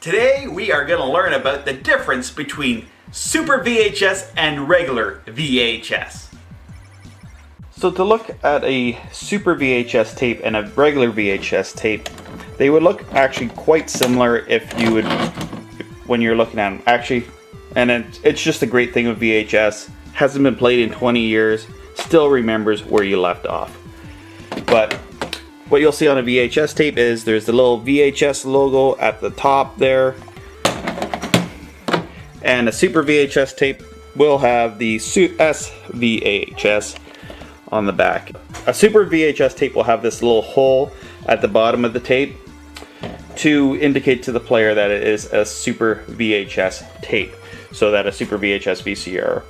Today we are going to learn about the difference between Super VHS and regular VHS. So to look at a Super VHS tape and a regular VHS tape, they would look actually quite similar when you're looking at them. Actually, and it's just a great thing with VHS. Hasn't been played in 20 years, still remembers where you left off. But what you'll see on a VHS tape is there's the little VHS logo at the top there. And a Super VHS tape will have the S-VHS on the back. A Super VHS tape will have this little hole at the bottom of the tape to indicate to the player that it is a Super VHS tape, so that a Super VHS VCR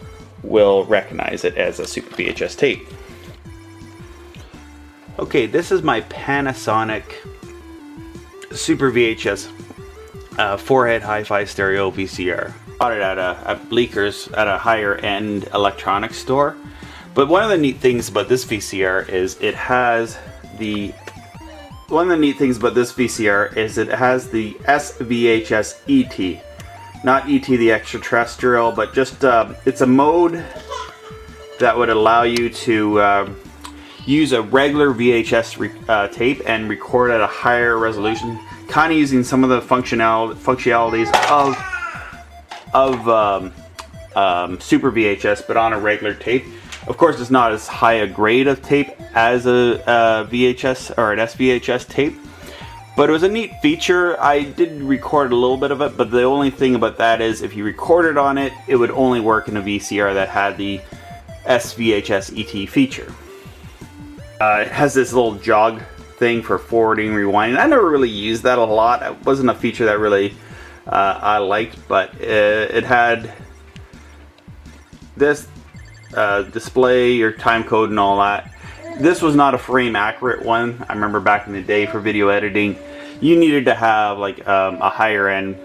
will recognize it as a Super VHS tape. Okay, this is my Panasonic Super VHS 4-head hi-fi stereo VCR. Bought it at Bleeker's at a higher end electronics store. But one of the neat things about this VCR is it has the S-VHS ET. Not ET the extraterrestrial, but just it's a mode that would allow you to use a regular VHS tape and record at a higher resolution, kind of using some of the functionalities of Super VHS, but on a regular tape. Of course, it's not as high a grade of tape as a VHS or an S-VHS tape, but it was a neat feature. I did record a little bit of it, but the only thing about that is if you recorded on it, it would only work in a VCR that had the S-VHS ET feature. It has this little jog thing for forwarding, rewinding. I never really used that a lot. It wasn't a feature that really I liked, but it had this display your time code and all that. This was not a frame accurate one. I remember back in the day for video editing, you needed to have like a higher end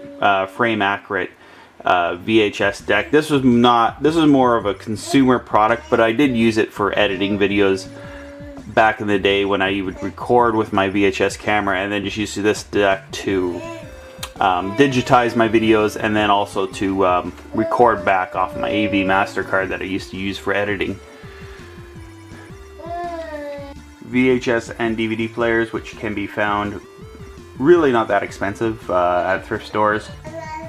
frame accurate VHS deck. This was more of a consumer product, but I did use it for editing videos back in the day when I would record with my VHS camera and then just use this deck to digitize my videos and then also to record back off my AV MasterCard that I used to use for editing. VHS and DVD players, which can be found really not that expensive at thrift stores.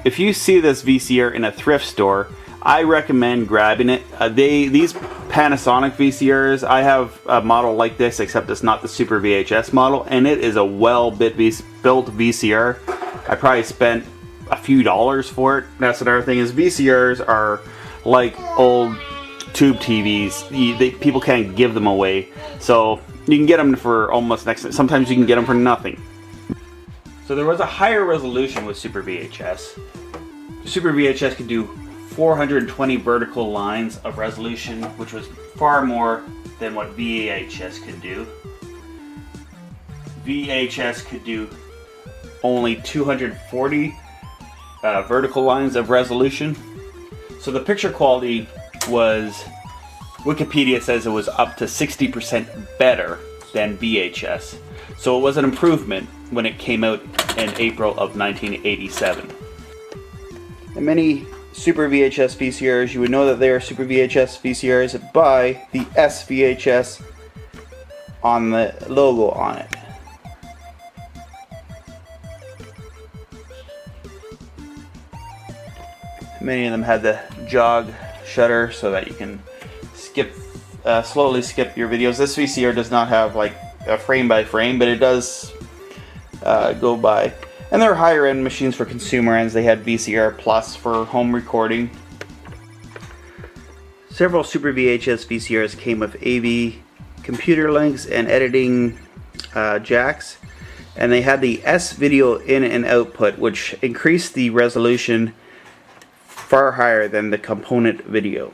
If you see this VCR in a thrift store, I recommend grabbing it. These Panasonic VCRs, I have a model like this, except it's not the Super VHS model, and it is a well-built VCR. I probably spent a few dollars for it. That's another thing, is VCRs are like old tube TVs. People can't give them away, so you can get them for almost sometimes you can get them for nothing. So there was a higher resolution with Super VHS. Super VHS could do 420 vertical lines of resolution, which was far more than what VHS could do. VHS could do only 240 vertical lines of resolution. So the picture quality was, Wikipedia says it was up to 60% better than VHS. So it was an improvement when it came out in April of 1987. And many Super VHS VCRs, you would know that they are Super VHS VCRs by the S-VHS on the logo on it. Many of them had the jog shutter so that you can slowly skip your videos. This VCR does not have like a frame by frame, but it does go by. And they're higher end machines for consumer ends. They had VCR Plus for home recording. Several Super VHS VCRs came with AV computer links and editing jacks. And they had the S video in and output, which increased the resolution far higher than the component video.